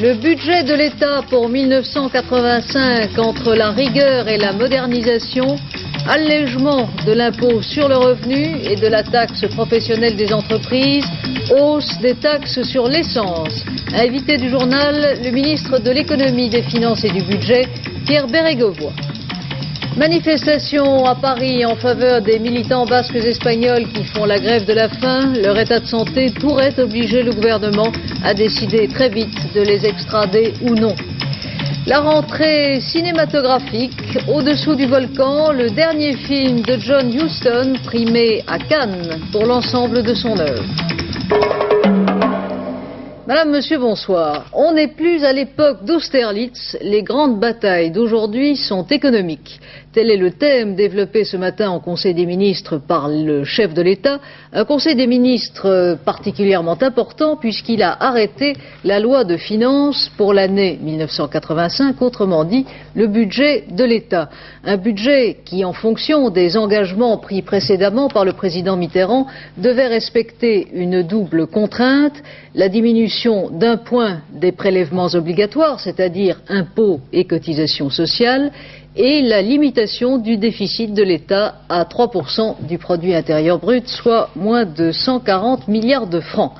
Le budget de l'État pour 1985, entre la rigueur et la modernisation, allègement de l'impôt sur le revenu et de la taxe professionnelle des entreprises, hausse des taxes sur l'essence. Invité du journal, le ministre de l'économie, des finances et du budget, Pierre Bérégovoy. Manifestation à Paris en faveur des militants basques espagnols qui font la grève de la faim. Leur état de santé pourrait obliger le gouvernement à décider très vite de les extrader ou non. La rentrée cinématographique, Au-dessous du volcan, le dernier film de John Huston, primé à Cannes pour l'ensemble de son œuvre. Madame, Monsieur, bonsoir. On n'est plus à l'époque d'Austerlitz. Les grandes batailles d'aujourd'hui sont économiques. Tel est le thème développé ce matin en Conseil des ministres par le chef de l'État. Un Conseil des ministres particulièrement important puisqu'il a arrêté la loi de finances pour l'année 1985, autrement dit le budget de l'État. Un budget qui, en fonction des engagements pris précédemment par le président Mitterrand, devait respecter une double contrainte, la diminution d'un point des prélèvements obligatoires, c'est-à-dire impôts et cotisations sociales, et la limitation du déficit de l'État à 3% du produit intérieur brut, soit moins de 140 milliards de francs.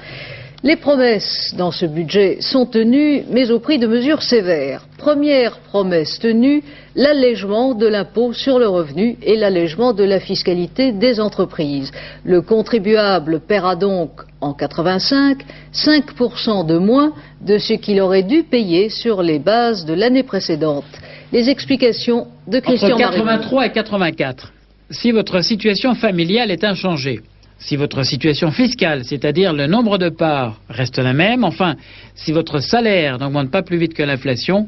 Les promesses dans ce budget sont tenues, mais au prix de mesures sévères. Première promesse tenue, l'allègement de l'impôt sur le revenu et l'allègement de la fiscalité des entreprises. Le contribuable paiera donc en 85 5% de moins de ce qu'il aurait dû payer sur les bases de l'année précédente. Les explications de Christian Maréchal. Entre 83 et 84, si votre situation familiale est inchangée, si votre situation fiscale, c'est-à-dire le nombre de parts, reste la même, enfin, si votre salaire n'augmente pas plus vite que l'inflation,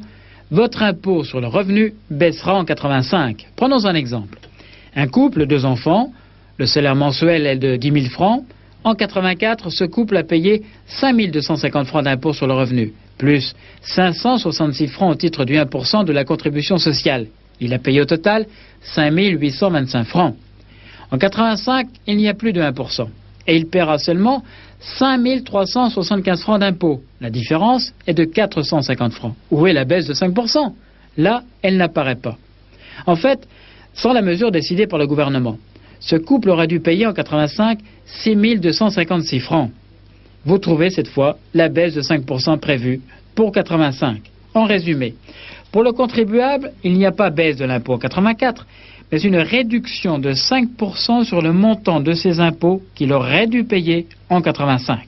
votre impôt sur le revenu baissera en 85. Prenons un exemple. Un couple, 2 enfants, le salaire mensuel est de 10 000 francs. En 84, ce couple a payé 5 250 francs d'impôt sur le revenu, plus 566 francs au titre du 1% de la contribution sociale. Il a payé au total 5 825 francs. En 85, il n'y a plus de 1%. Et il paiera seulement 5 375 francs d'impôt. La différence est de 450 francs. Où est la baisse de 5%? Là, elle n'apparaît pas. En fait, sans la mesure décidée par le gouvernement, ce couple aurait dû payer en 85 6 256 francs. Vous trouvez cette fois la baisse de 5% prévue pour 85. En résumé, pour le contribuable, il n'y a pas baisse de l'impôt en 84, mais une réduction de 5% sur le montant de ses impôts qu'il aurait dû payer en 85.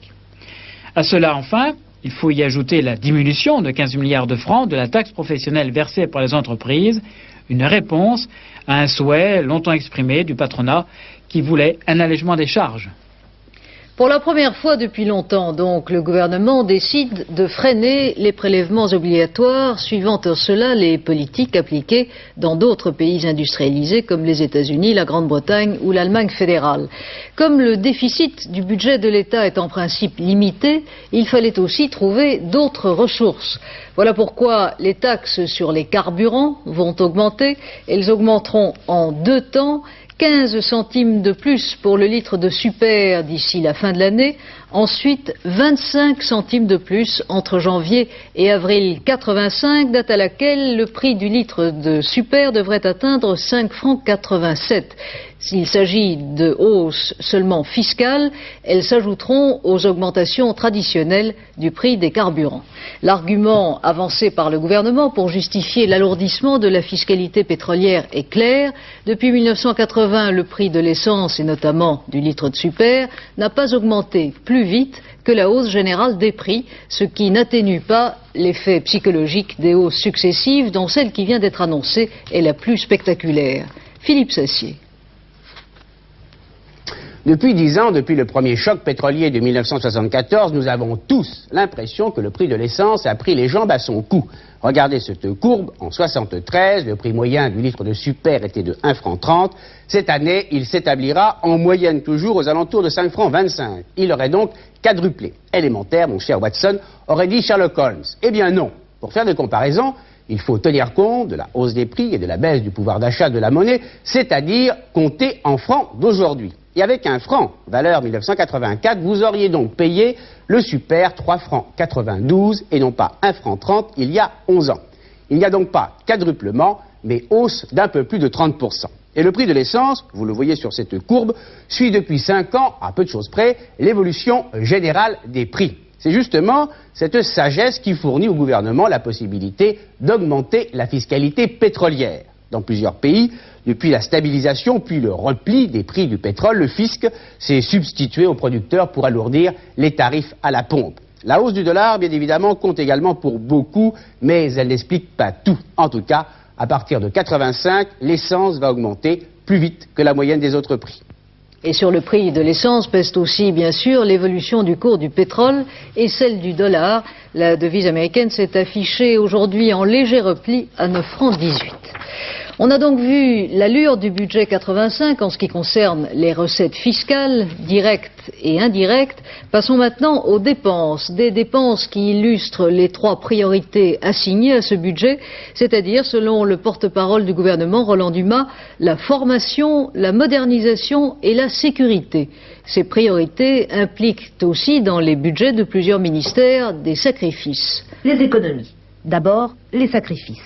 À cela, enfin, il faut y ajouter la diminution de 15 milliards de francs de la taxe professionnelle versée par les entreprises, une réponse à un souhait longtemps exprimé du patronat qui voulait un allègement des charges. Pour la première fois depuis longtemps, donc, le gouvernement décide de freiner les prélèvements obligatoires, suivant en cela les politiques appliquées dans d'autres pays industrialisés comme les États-Unis, la Grande-Bretagne ou l'Allemagne fédérale. Comme le déficit du budget de l'État est en principe limité, il fallait aussi trouver d'autres ressources. Voilà pourquoi les taxes sur les carburants vont augmenter. Elles augmenteront en 2 temps. 15 centimes de plus pour le litre de super d'ici la fin de l'année, ensuite 25 centimes de plus entre janvier et avril 85, date à laquelle le prix du litre de super devrait atteindre 5 francs 87. S'il s'agit de hausses seulement fiscales, elles s'ajouteront aux augmentations traditionnelles du prix des carburants. L'argument avancé par le gouvernement pour justifier l'alourdissement de la fiscalité pétrolière est clair. Depuis 1980, le prix de l'essence et notamment du litre de super n'a pas augmenté plus vite que la hausse générale des prix, ce qui n'atténue pas l'effet psychologique des hausses successives dont celle qui vient d'être annoncée est la plus spectaculaire. Philippe Sassier. Depuis 10 ans, depuis le premier choc pétrolier de 1974, nous avons tous l'impression que le prix de l'essence a pris les jambes à son cou. Regardez cette courbe. En 1973, le prix moyen du litre de super était de 1 franc 30. Cette année, il s'établira en moyenne toujours aux alentours de 5 francs 25. Il aurait donc quadruplé. Élémentaire, mon cher Watson, aurait dit Sherlock Holmes. Eh bien non. Pour faire des comparaisons, il faut tenir compte de la hausse des prix et de la baisse du pouvoir d'achat de la monnaie, c'est-à-dire compter en francs d'aujourd'hui. Et avec un franc, valeur 1984, vous auriez donc payé le super 3 francs 92 et non pas 1 franc 30 il y a 11 ans. Il n'y a donc pas quadruplement, mais hausse d'un peu plus de 30%. Et le prix de l'essence, vous le voyez sur cette courbe, suit depuis 5 ans, à peu de choses près, l'évolution générale des prix. C'est justement cette sagesse qui fournit au gouvernement la possibilité d'augmenter la fiscalité pétrolière. Dans plusieurs pays, depuis la stabilisation puis le repli des prix du pétrole, le fisc s'est substitué aux producteurs pour alourdir les tarifs à la pompe. La hausse du dollar, bien évidemment, compte également pour beaucoup, mais elle n'explique pas tout. En tout cas, à partir de 85, l'essence va augmenter plus vite que la moyenne des autres prix. Et sur le prix de l'essence pèse aussi, bien sûr, l'évolution du cours du pétrole et celle du dollar. La devise américaine s'est affichée aujourd'hui en léger repli à 9 francs 18. On a donc vu l'allure du budget 85 en ce qui concerne les recettes fiscales, directes et indirectes. Passons maintenant aux dépenses. Des dépenses qui illustrent les 3 priorités assignées à ce budget, c'est-à-dire, selon le porte-parole du gouvernement, Roland Dumas, la formation, la modernisation et la sécurité. Ces priorités impliquent aussi dans les budgets de plusieurs ministères des sacrifices. Les économies. D'abord, les sacrifices.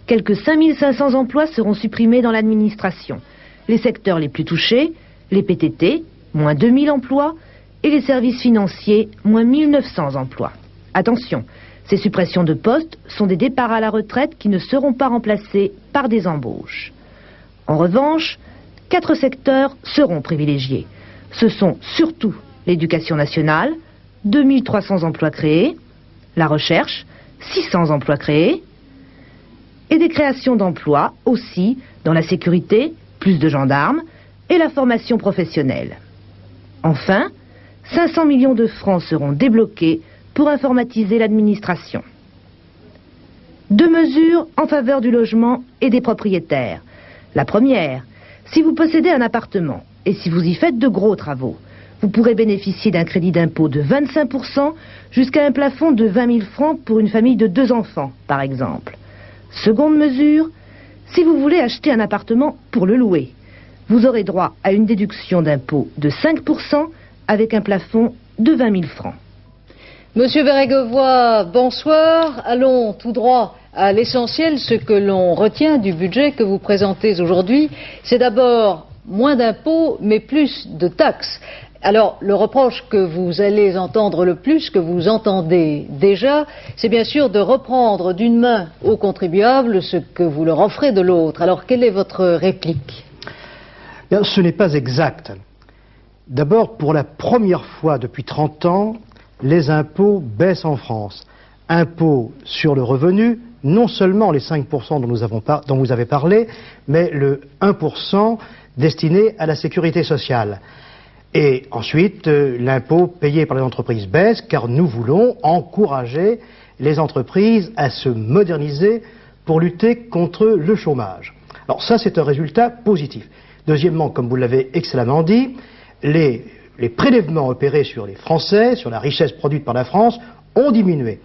Quelques 5500 emplois seront supprimés dans l'administration. Les secteurs les plus touchés, les PTT, moins 2000 emplois, et les services financiers, moins 1900 emplois. Attention, ces suppressions de postes sont des départs à la retraite qui ne seront pas remplacés par des embauches. En revanche, 4 secteurs seront privilégiés. Ce sont surtout l'éducation nationale, 2300 emplois créés, la recherche, 600 emplois créés, et des créations d'emplois aussi dans la sécurité, plus de gendarmes, et la formation professionnelle. Enfin, 500 millions de francs seront débloqués pour informatiser l'administration. 2 mesures en faveur du logement et des propriétaires. La première, si vous possédez un appartement et si vous y faites de gros travaux, vous pourrez bénéficier d'un crédit d'impôt de 25% jusqu'à un plafond de 20 000 francs pour une famille de 2 enfants, par exemple. Seconde mesure, si vous voulez acheter un appartement pour le louer, vous aurez droit à une déduction d'impôt de 5% avec un plafond de 20 000 francs. Monsieur Bérégovoy, bonsoir. Allons tout droit à l'essentiel. Ce que l'on retient du budget que vous présentez aujourd'hui, c'est d'abord moins d'impôts, mais plus de taxes. Alors, le reproche que vous allez entendre le plus, que vous entendez déjà, c'est bien sûr de reprendre d'une main aux contribuables ce que vous leur offrez de l'autre. Alors, quelle est votre réplique? Bien, ce n'est pas exact. D'abord, pour la première fois depuis 30 ans, les impôts baissent en France. Impôts sur le revenu, non seulement les 5% dont vous avez parlé, mais le 1% destiné à la sécurité sociale. Et ensuite, l'impôt payé par les entreprises baisse, car nous voulons encourager les entreprises à se moderniser pour lutter contre le chômage. Alors ça, c'est un résultat positif. Deuxièmement, comme vous l'avez excellemment dit, les prélèvements opérés sur les Français, sur la richesse produite par la France, ont diminué.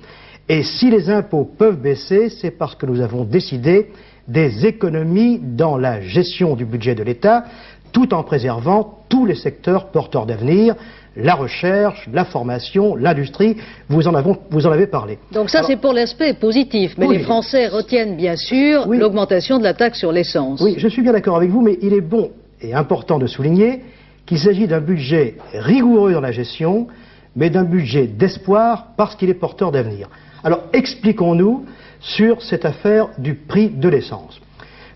Et si les impôts peuvent baisser, c'est parce que nous avons décidé des économies dans la gestion du budget de l'État, tout en préservant tous les secteurs porteurs d'avenir, la recherche, la formation, l'industrie, vous en avez parlé. Donc ça, c'est pour l'aspect positif, mais oui, les Français retiennent bien sûr l'augmentation de la taxe sur l'essence. Oui, je suis bien d'accord avec vous, mais il est bon et important de souligner qu'il s'agit d'un budget rigoureux dans la gestion, mais d'un budget d'espoir parce qu'il est porteur d'avenir. Alors expliquons-nous sur cette affaire du prix de l'essence.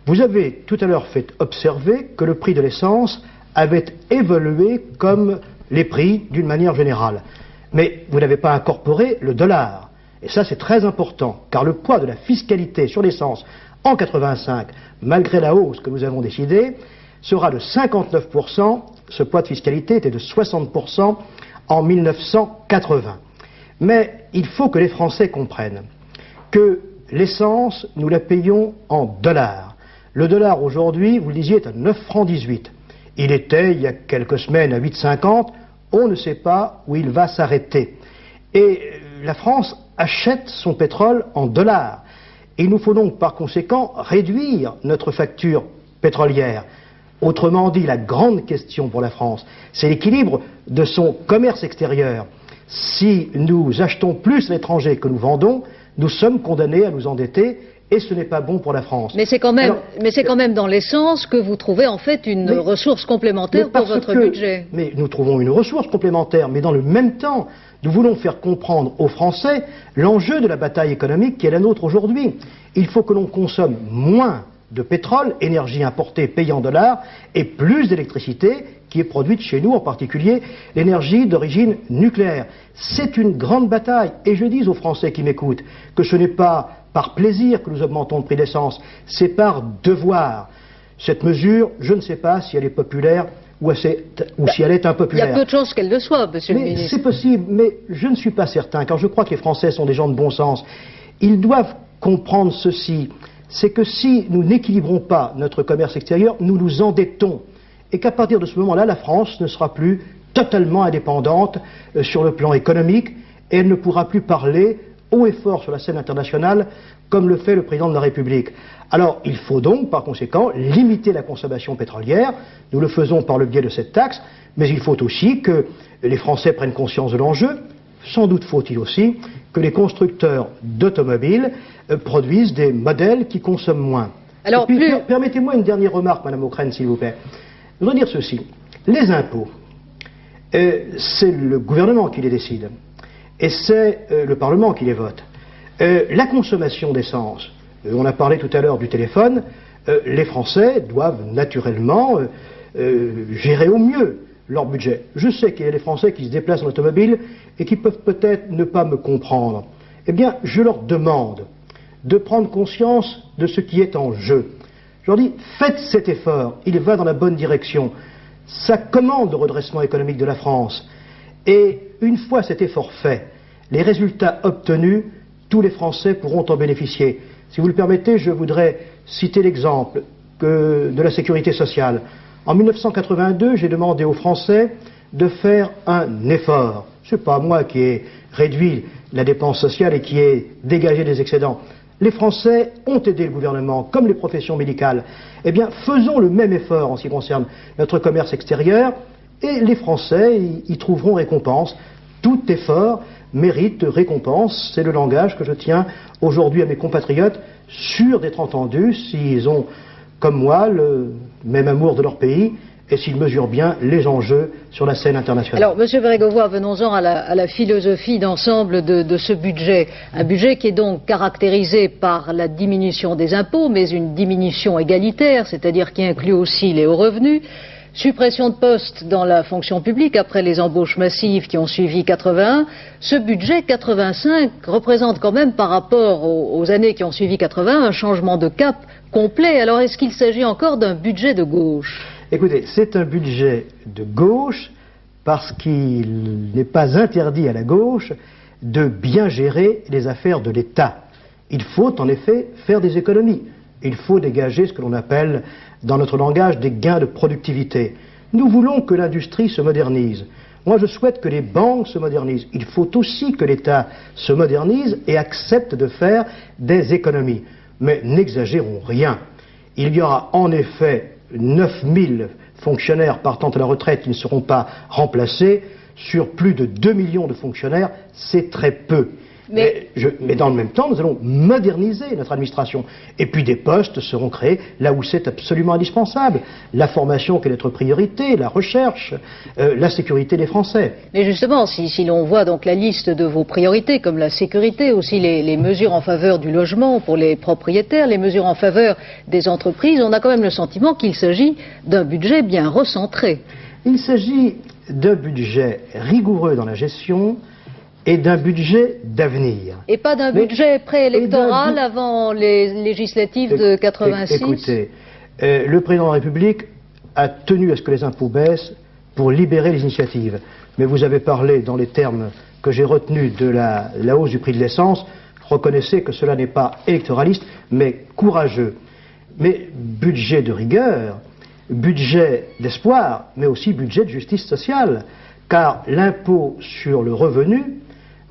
Vous avez tout à l'heure fait observer que le prix de l'essence avait évolué comme les prix d'une manière générale. Mais vous n'avez pas incorporé le dollar. Et ça, c'est très important, car le poids de la fiscalité sur l'essence en 85, malgré la hausse que nous avons décidée, sera de 59%. Ce poids de fiscalité était de 60% en 1980. Mais il faut que les Français comprennent que l'essence, nous la payons en dollars. Le dollar aujourd'hui, vous le disiez, est à 9 francs 18. Il était, il y a quelques semaines, à 8,50. On ne sait pas où il va s'arrêter. Et la France achète son pétrole en dollars. Il nous faut donc par conséquent réduire notre facture pétrolière. Autrement dit, la grande question pour la France, c'est l'équilibre de son commerce extérieur. Si nous achetons plus à l'étranger que nous vendons, nous sommes condamnés à nous endetter et ce n'est pas bon pour la France. Mais c'est quand même dans l'essence que vous trouvez en fait une ressource complémentaire pour votre budget. Mais nous trouvons une ressource complémentaire, mais dans le même temps, nous voulons faire comprendre aux Français l'enjeu de la bataille économique qui est la nôtre aujourd'hui. Il faut que l'on consomme moins de pétrole, énergie importée payée en dollars, et plus d'électricité qui est produite chez nous, en particulier l'énergie d'origine nucléaire. C'est une grande bataille, et je dis aux Français qui m'écoutent que ce n'est pas par plaisir que nous augmentons le prix de l'essence, c'est par devoir. Cette mesure, je ne sais pas si elle est populaire ou si elle est impopulaire. Il y a peu de chances qu'elle le soit, monsieur le ministre. C'est possible, mais je ne suis pas certain, car je crois que les Français sont des gens de bon sens. Ils doivent comprendre ceci, c'est que si nous n'équilibrons pas notre commerce extérieur, nous nous endettons. Et qu'à partir de ce moment-là, la France ne sera plus totalement indépendante sur le plan économique, et elle ne pourra plus parler haut et fort sur la scène internationale, comme le fait le président de la République. Alors, il faut donc, par conséquent, limiter la consommation pétrolière. Nous le faisons par le biais de cette taxe, mais il faut aussi que les Français prennent conscience de l'enjeu. Sans doute faut-il aussi que les constructeurs d'automobiles produisent des modèles qui consomment moins. Alors, permettez-moi une dernière remarque, Madame Aucrenne, s'il vous plaît. Je voudrais dire ceci. Les impôts, c'est le gouvernement qui les décide. Et c'est le Parlement qui les vote. La consommation d'essence, on a parlé tout à l'heure du téléphone, les Français doivent naturellement gérer au mieux leur budget. Je sais qu'il y a des Français qui se déplacent en automobile et qui peuvent peut-être ne pas me comprendre. Eh bien, je leur demande de prendre conscience de ce qui est en jeu. Je leur dis, faites cet effort, il va dans la bonne direction. Ça commande le redressement économique de la France. Et une fois cet effort fait, les résultats obtenus, tous les Français pourront en bénéficier. Si vous le permettez, je voudrais citer l'exemple de la sécurité sociale. En 1982, j'ai demandé aux Français de faire un effort. Ce n'est pas moi qui ai réduit la dépense sociale et qui ai dégagé des excédents. Les Français ont aidé le gouvernement, comme les professions médicales. Eh bien, faisons le même effort en ce qui concerne notre commerce extérieur, et les Français y trouveront récompense. Tout effort mérite récompense. C'est le langage que je tiens aujourd'hui à mes compatriotes, sûrs d'être entendus s'ils ont, comme moi, le même amour de leur pays et s'ils mesurent bien les enjeux sur la scène internationale. Alors, Monsieur Bérégovoy, venons-en à la philosophie d'ensemble de ce budget. Un budget qui est donc caractérisé par la diminution des impôts, mais une diminution égalitaire, c'est-à-dire qui inclut aussi les hauts revenus. Suppression de postes dans la fonction publique après les embauches massives qui ont suivi 81. Ce budget 85 représente quand même par rapport aux années qui ont suivi 81 un changement de cap complet. Alors est-ce qu'il s'agit encore d'un budget de gauche? Écoutez, c'est un budget de gauche parce qu'il n'est pas interdit à la gauche de bien gérer les affaires de l'État. Il faut en effet faire des économies. Il faut dégager ce que l'on appelle, dans notre langage, des gains de productivité. Nous voulons que l'industrie se modernise. Moi, je souhaite que les banques se modernisent. Il faut aussi que l'État se modernise et accepte de faire des économies. Mais n'exagérons rien. Il y aura en effet 9000 fonctionnaires partant à la retraite qui ne seront pas remplacés. Sur plus de 2 millions de fonctionnaires, c'est très peu. Mais dans le même temps, nous allons moderniser notre administration. Et puis des postes seront créés là où c'est absolument indispensable. La formation qui est notre priorité, la recherche, la sécurité des Français. Mais justement, si l'on voit donc la liste de vos priorités, comme la sécurité, aussi les mesures en faveur du logement pour les propriétaires, les mesures en faveur des entreprises, on a quand même le sentiment qu'il s'agit d'un budget bien recentré. Il s'agit d'un budget rigoureux dans la gestion, et d'un budget d'avenir. Et pas d'un budget préélectoral avant les législatives de 86 ? Écoutez, le président de la République a tenu à ce que les impôts baissent pour libérer les initiatives. Mais vous avez parlé dans les termes que j'ai retenus de la hausse du prix de l'essence. Reconnaissez que cela n'est pas électoraliste, mais courageux. Mais budget de rigueur, budget d'espoir, mais aussi budget de justice sociale. Car l'impôt sur le revenu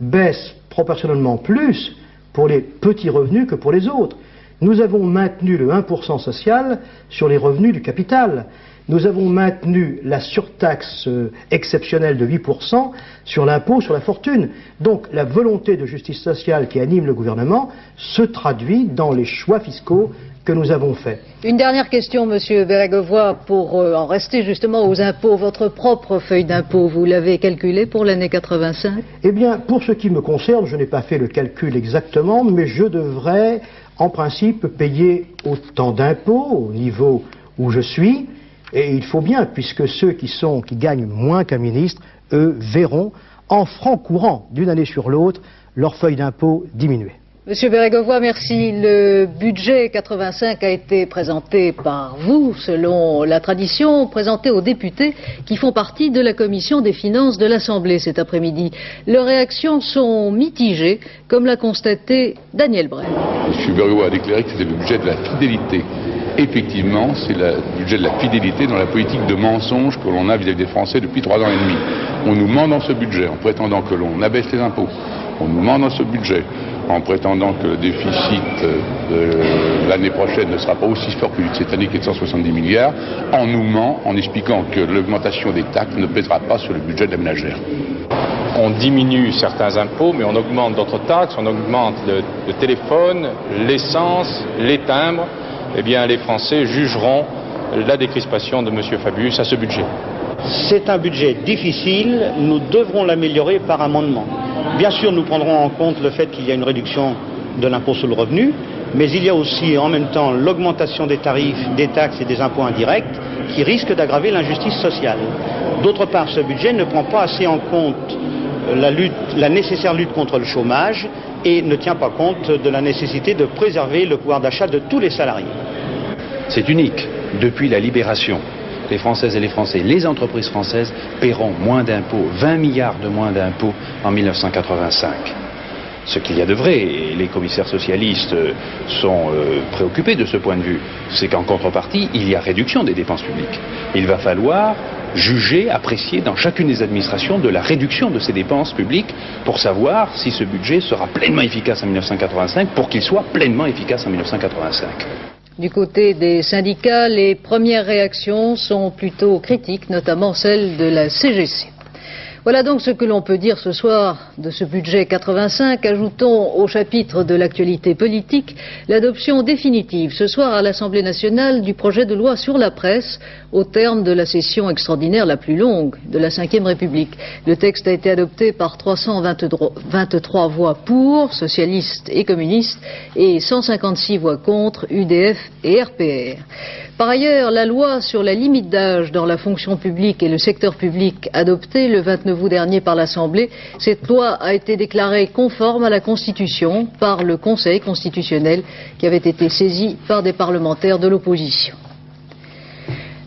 baisse proportionnellement plus pour les petits revenus que pour les autres. Nous avons maintenu le 1% social sur les revenus du capital. nous avons maintenu la surtaxe exceptionnelle de 8% sur l'impôt sur la fortune. Donc la volonté de justice sociale qui anime le gouvernement se traduit dans les choix fiscaux que nous avons faits. Une dernière question, Monsieur Bérégovoy, pour en rester justement aux impôts. Votre propre feuille d'impôt, vous l'avez calculée pour l'année 85? Eh bien, pour ce qui me concerne, je n'ai pas fait le calcul exactement, mais je devrais, en principe, payer autant d'impôts au niveau où je suis. Et il faut bien, puisque ceux qui gagnent moins qu'un ministre, eux, verront, en francs courants, d'une année sur l'autre, leur feuille d'impôt diminuer. Monsieur Bérégovoy, merci. Le budget 85 a été présenté par vous, selon la tradition, présenté aux députés qui font partie de la commission des finances de l'Assemblée cet après-midi. Leurs réactions sont mitigées, comme l'a constaté Daniel Brel. Monsieur Bérégovoy a déclaré que c'était le budget de la fidélité. Effectivement, c'est le budget de la fidélité dans la politique de mensonge que l'on a vis-à-vis des Français depuis 3 ans et demi. On nous ment dans ce budget en prétendant que l'on abaisse les impôts. On nous ment dans ce budget en prétendant que le déficit de l'année prochaine ne sera pas aussi fort que cette année qui est de 170 milliards. On nous ment en expliquant que l'augmentation des taxes ne pèsera pas sur le budget de la ménagère. On diminue certains impôts, mais on augmente d'autres taxes, on augmente le téléphone, l'essence, les timbres. Eh bien, les Français jugeront la décrispation de M. Fabius à ce budget. C'est un budget difficile, nous devrons l'améliorer par amendement. Bien sûr, nous prendrons en compte le fait qu'il y a une réduction de l'impôt sur le revenu, mais il y a aussi en même temps l'augmentation des tarifs, des taxes et des impôts indirects qui risquent d'aggraver l'injustice sociale. D'autre part, ce budget ne prend pas assez en compte la nécessaire lutte contre le chômage et ne tient pas compte de la nécessité de préserver le pouvoir d'achat de tous les salariés. C'est unique. Depuis la libération, les Françaises et les Français, les entreprises françaises paieront moins d'impôts, 20 milliards de moins d'impôts en 1985. Ce qu'il y a de vrai, et les commissaires socialistes sont préoccupés de ce point de vue, c'est qu'en contrepartie, il y a réduction des dépenses publiques. Il va falloir juger, apprécier dans chacune des administrations de la réduction de ces dépenses publiques pour savoir si ce budget sera pleinement efficace en 1985 pour qu'il soit pleinement efficace en 1985. Du côté des syndicats, les premières réactions sont plutôt critiques, notamment celle de la CGC. Voilà donc ce que l'on peut dire ce soir de ce budget 85. Ajoutons au chapitre de l'actualité politique l'adoption définitive ce soir à l'Assemblée nationale du projet de loi sur la presse au terme de la session extraordinaire la plus longue de la Ve République. Le texte a été adopté par 323 voix pour, socialistes et communistes, et 156 voix contre, UDF et RPR. Par ailleurs, la loi sur la limite d'âge dans la fonction publique et le secteur public adoptée le 29 août dernier par l'Assemblée, cette loi a été déclarée conforme à la Constitution par le Conseil constitutionnel qui avait été saisi par des parlementaires de l'opposition.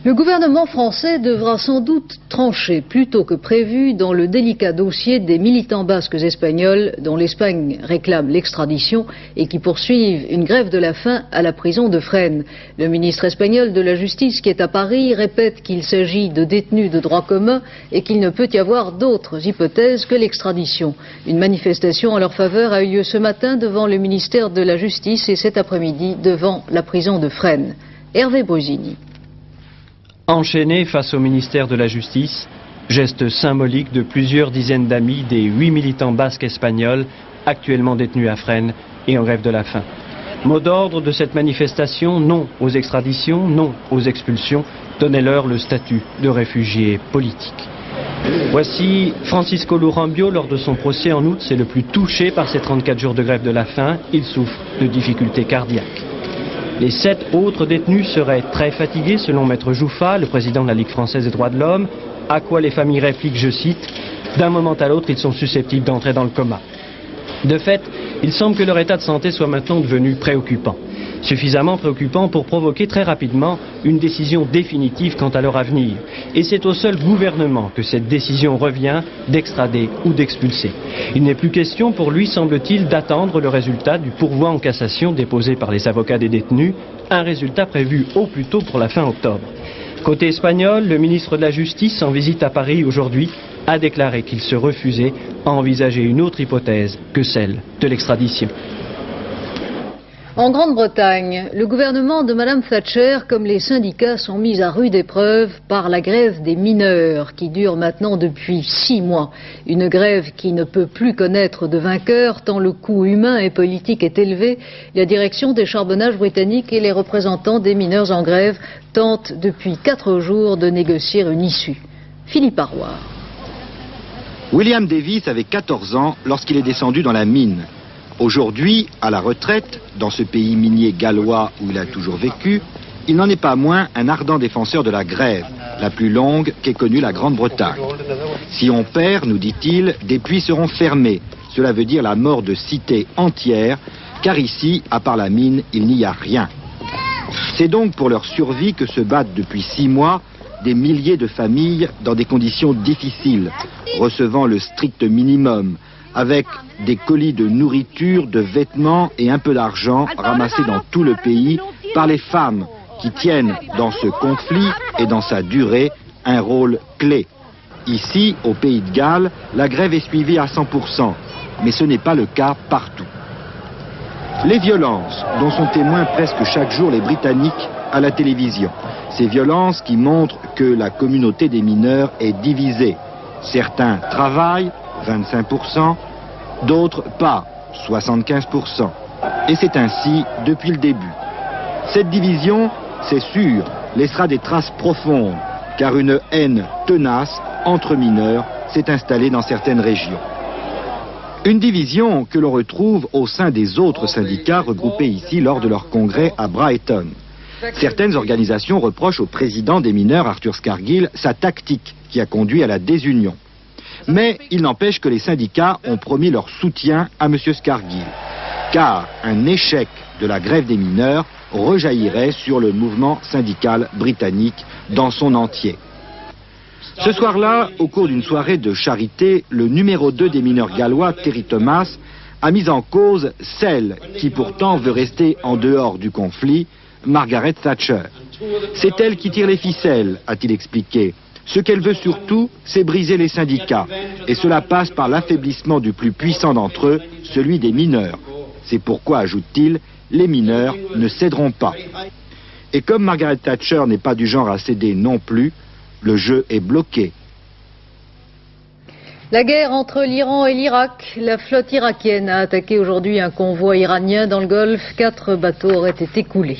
Le gouvernement français devra sans doute trancher plus tôt que prévu dans le délicat dossier des militants basques espagnols dont l'Espagne réclame l'extradition et qui poursuivent une grève de la faim à la prison de Fresnes. Le ministre espagnol de la Justice qui est à Paris répète qu'il s'agit de détenus de droit commun et qu'il ne peut y avoir d'autres hypothèses que l'extradition. Une manifestation en leur faveur a eu lieu ce matin devant le ministère de la Justice et cet après-midi devant la prison de Fresnes. Hervé Brusini. Enchaîné face au ministère de la Justice, geste symbolique de plusieurs dizaines d'amis des 8 militants basques espagnols actuellement détenus à Fresnes et en grève de la faim. Mot d'ordre de cette manifestation, non aux extraditions, non aux expulsions, donnez-leur le statut de réfugiés politiques. Voici Francisco Lurambio lors de son procès en août, c'est le plus touché par ces 34 jours de grève de la faim, il souffre de difficultés cardiaques. Les 7 autres détenus seraient très fatigués, selon Maître Jouffa, le président de la Ligue française des droits de l'homme, à quoi les familles répliquent, je cite, « D'un moment à l'autre, ils sont susceptibles d'entrer dans le coma ». De fait, il semble que leur état de santé soit maintenant devenu préoccupant. Suffisamment préoccupant pour provoquer très rapidement une décision définitive quant à leur avenir. Et c'est au seul gouvernement que cette décision revient d'extrader ou d'expulser. Il n'est plus question pour lui, semble-t-il, d'attendre le résultat du pourvoi en cassation déposé par les avocats des détenus, un résultat prévu au plus tôt pour la fin octobre. Côté espagnol, le ministre de la Justice, en visite à Paris aujourd'hui, a déclaré qu'il se refusait à envisager une autre hypothèse que celle de l'extradition. En Grande-Bretagne, le gouvernement de Mme Thatcher, comme les syndicats, sont mis à rude épreuve par la grève des mineurs, qui dure maintenant depuis 6 mois. Une grève qui ne peut plus connaître de vainqueur, tant le coût humain et politique est élevé. La direction des charbonnages britanniques et les représentants des mineurs en grève tentent depuis 4 jours de négocier une issue. Philippe Arroir. William Davis avait 14 ans lorsqu'il est descendu dans la mine. Aujourd'hui, à la retraite, dans ce pays minier gallois où il a toujours vécu, il n'en est pas moins un ardent défenseur de la grève, la plus longue qu'ait connue la Grande-Bretagne. Si on perd, nous dit-il, des puits seront fermés. Cela veut dire la mort de cités entières, car ici, à part la mine, il n'y a rien. C'est donc pour leur survie que se battent depuis 6 mois des milliers de familles dans des conditions difficiles, recevant le strict minimum, avec des colis de nourriture, de vêtements et un peu d'argent ramassés dans tout le pays par les femmes qui tiennent dans ce conflit et dans sa durée un rôle clé. Ici, au Pays de Galles, la grève est suivie à 100%, mais ce n'est pas le cas partout. Les violences dont sont témoins presque chaque jour les Britanniques à la télévision. Ces violences qui montrent que la communauté des mineurs est divisée. Certains travaillent, 25%, d'autres pas, 75%. Et c'est ainsi depuis le début. Cette division, c'est sûr, laissera des traces profondes, car une haine tenace entre mineurs s'est installée dans certaines régions. Une division que l'on retrouve au sein des autres syndicats regroupés ici lors de leur congrès à Brighton. Certaines organisations reprochent au président des mineurs, Arthur Scargill, sa tactique qui a conduit à la désunion. Mais il n'empêche que les syndicats ont promis leur soutien à M. Scargill, car un échec de la grève des mineurs rejaillirait sur le mouvement syndical britannique dans son entier. Ce soir-là, au cours d'une soirée de charité, le numéro 2 des mineurs gallois, Terry Thomas, a mis en cause celle qui pourtant veut rester en dehors du conflit, Margaret Thatcher. C'est elle qui tire les ficelles, a-t-il expliqué. Ce qu'elle veut surtout, c'est briser les syndicats. Et cela passe par l'affaiblissement du plus puissant d'entre eux, celui des mineurs. C'est pourquoi, ajoute-t-il, les mineurs ne céderont pas. Et comme Margaret Thatcher n'est pas du genre à céder non plus, le jeu est bloqué. La guerre entre l'Iran et l'Irak. La flotte irakienne a attaqué aujourd'hui un convoi iranien dans le Golfe. 4 bateaux auraient été coulés.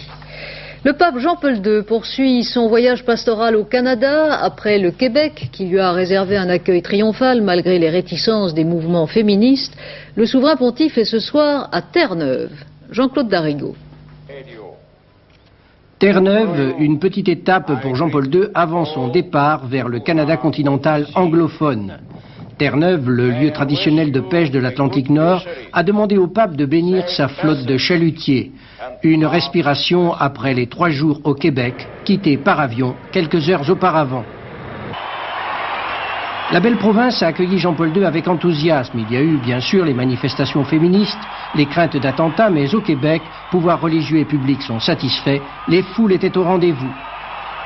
Le pape Jean-Paul II poursuit son voyage pastoral au Canada après le Québec qui lui a réservé un accueil triomphal malgré les réticences des mouvements féministes. Le souverain pontife est ce soir à Terre-Neuve. Jean-Claude Darigo. Terre-Neuve, une petite étape pour Jean-Paul II avant son départ vers le Canada continental anglophone. Terre-Neuve, le lieu traditionnel de pêche de l'Atlantique Nord, a demandé au pape de bénir sa flotte de chalutiers. Une respiration après les 3 jours au Québec, quittés par avion quelques heures auparavant. La belle province a accueilli Jean-Paul II avec enthousiasme. Il y a eu bien sûr les manifestations féministes, les craintes d'attentats, mais au Québec, pouvoirs religieux et publics sont satisfaits, les foules étaient au rendez-vous.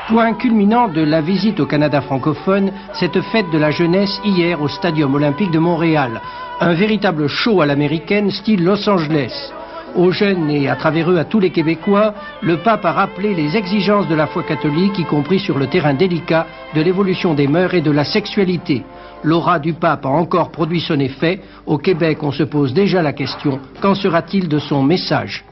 Point culminant de la visite au Canada francophone, cette fête de la jeunesse hier au Stadium olympique de Montréal. Un véritable show à l'américaine, style Los Angeles. Aux jeunes et à travers eux à tous les Québécois, le pape a rappelé les exigences de la foi catholique, y compris sur le terrain délicat de l'évolution des mœurs et de la sexualité. L'aura du pape a encore produit son effet. Au Québec, on se pose déjà la question, qu'en sera-t-il de son message ?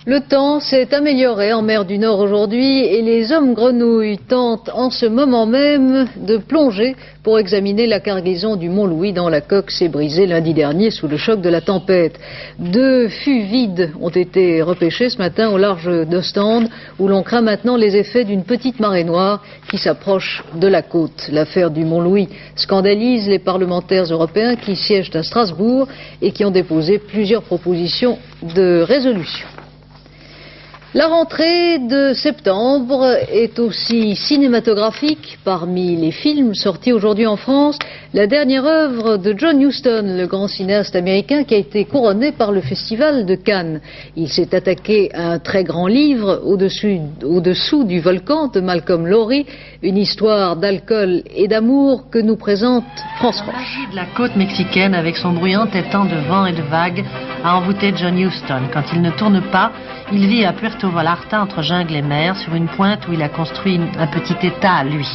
Le temps s'est amélioré en mer du Nord aujourd'hui et les hommes grenouilles tentent en ce moment même de plonger pour examiner la cargaison du Mont-Louis dont la coque s'est brisée lundi dernier sous le choc de la tempête. 2 fûts vides ont été repêchés ce matin au large d'Ostende où l'on craint maintenant les effets d'une petite marée noire qui s'approche de la côte. L'affaire du Mont-Louis scandalise les parlementaires européens qui siègent à Strasbourg et qui ont déposé plusieurs propositions de résolution. La rentrée de septembre est aussi cinématographique. Parmi les films sortis aujourd'hui en France, la dernière œuvre de John Huston, le grand cinéaste américain qui a été couronné par le Festival de Cannes. Il s'est attaqué à un très grand livre au-dessous du volcan de Malcolm Lowry, une histoire d'alcool et d'amour que nous présente France Roche. La magie de la côte mexicaine avec son bruyant étang de vent et de vagues a envoûté John Huston. Quand il ne tourne pas, il vit à Puerto Vallarta, entre jungle et mer, sur une pointe où il a construit un petit état à lui.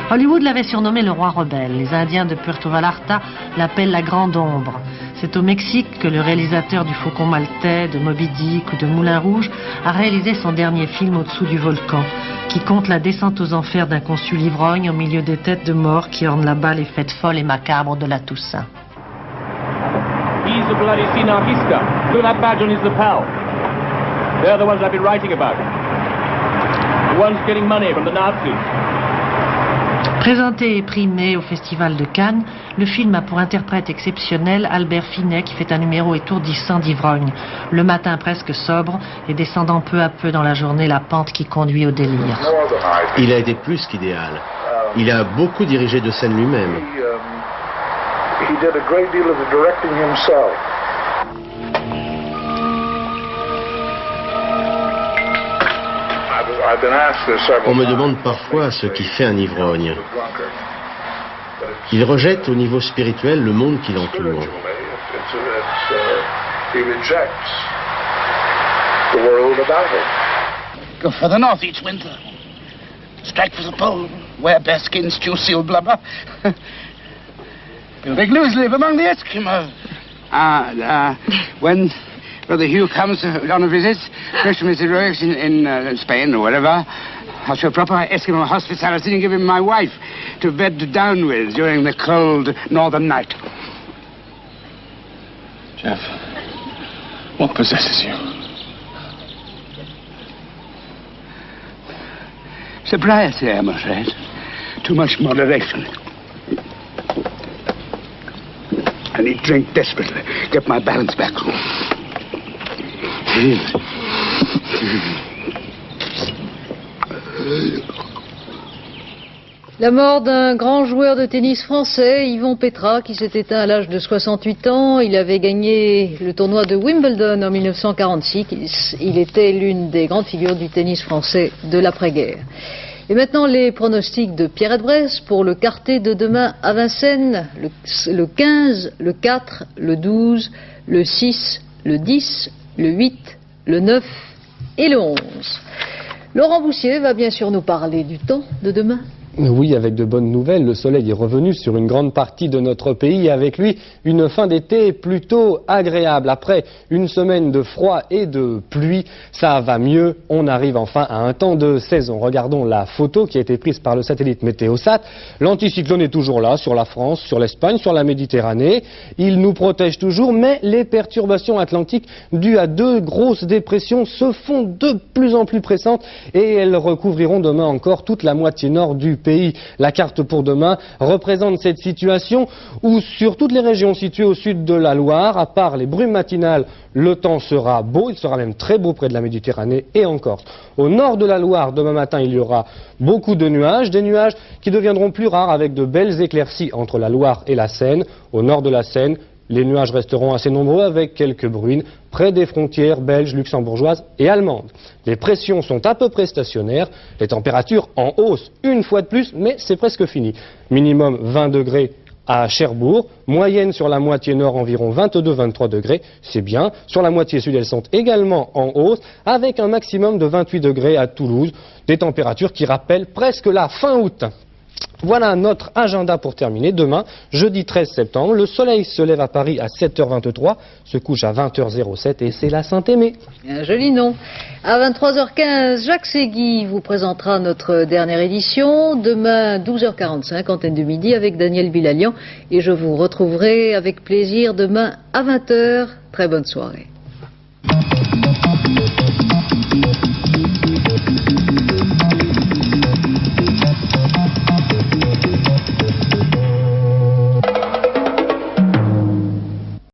Hollywood l'avait surnommé le roi rebelle. Les Indiens de Puerto Vallarta l'appellent la Grande Ombre. C'est au Mexique que le réalisateur du Faucon Maltais, de Moby Dick ou de Moulin Rouge a réalisé son dernier film Au-dessous du volcan, qui compte la descente aux enfers d'un consul ivrogne au milieu des têtes de mort qui ornent là-bas les fêtes folles et macabres de la Toussaint. He's the bloody Sinarquista. Look at that badge on his lapel. They're the ones I've been writing about. The ones getting money from the Nazis. Présenté et primé au Festival de Cannes, le film a pour interprète exceptionnel Albert Finet qui fait un numéro étourdissant d'ivrogne, le matin presque sobre et descendant peu à peu dans la journée la pente qui conduit au délire. Il a été plus qu'idéal. Il a beaucoup dirigé de scène lui-même. On me demande parfois ce qui fait un ivrogne. Il rejette au niveau spirituel le monde qui l'entoure. Go further north each winter. Strike for the pole. Wear bearskins, chew seal blubber. Bill Igloos live among the Eskimos. When Brother Hugh comes on a visit, especially Mr. Royce in Spain or wherever, I'll show proper Eskimo hospitality and give him my wife to bed down with during the cold northern night. Jeff, what possesses you? Sobriety, I'm afraid. Too much moderation. I need drink desperately. Get my balance back. La mort d'un grand joueur de tennis français, Yvon Petra, qui s'est éteint à l'âge de 68 ans. Il avait gagné le tournoi de Wimbledon en 1946. Il était l'une des grandes figures du tennis français de l'après-guerre. Et maintenant, les pronostics de Pierrette Bresse pour le quartet de demain à Vincennes. Le 15, le 4, le 12, le 6, le 10, le 8, le 9 et le 11. Laurent Boussier va bien sûr nous parler du temps de demain. Oui, avec de bonnes nouvelles, le soleil est revenu sur une grande partie de notre pays et avec lui une fin d'été plutôt agréable. Après une semaine de froid et de pluie, ça va mieux, on arrive enfin à un temps de saison. Regardons la photo qui a été prise par le satellite Météosat. L'anticyclone est toujours là, sur la France, sur l'Espagne, sur la Méditerranée. Il nous protège toujours, mais les perturbations atlantiques dues à deux grosses dépressions se font de plus en plus pressantes et elles recouvriront demain encore toute la moitié nord du pays. La carte pour demain représente cette situation où sur toutes les régions situées au sud de la Loire, à part les brumes matinales, le temps sera beau, il sera même très beau près de la Méditerranée et en Corse. Au nord de la Loire, demain matin, il y aura beaucoup de nuages, des nuages qui deviendront plus rares avec de belles éclaircies entre la Loire et la Seine. Au nord de la Seine, les nuages resteront assez nombreux avec quelques bruines près des frontières belges, luxembourgeoises et allemandes. Les pressions sont à peu près stationnaires, les températures en hausse une fois de plus, mais c'est presque fini. Minimum 20 degrés à Cherbourg, moyenne sur la moitié nord environ 22-23 degrés, c'est bien. Sur la moitié sud, elles sont également en hausse, avec un maximum de 28 degrés à Toulouse, des températures qui rappellent presque la fin août. Voilà notre agenda pour terminer. Demain, jeudi 13 septembre, le soleil se lève à Paris à 7h23, se couche à 20h07 et c'est la Saint-Aimé. Un joli nom. À 23h15, Jacques Ségui vous présentera notre dernière édition. Demain, 12h45, antenne de midi avec Daniel Bilalian. Et je vous retrouverai avec plaisir demain à 20h. Très bonne soirée.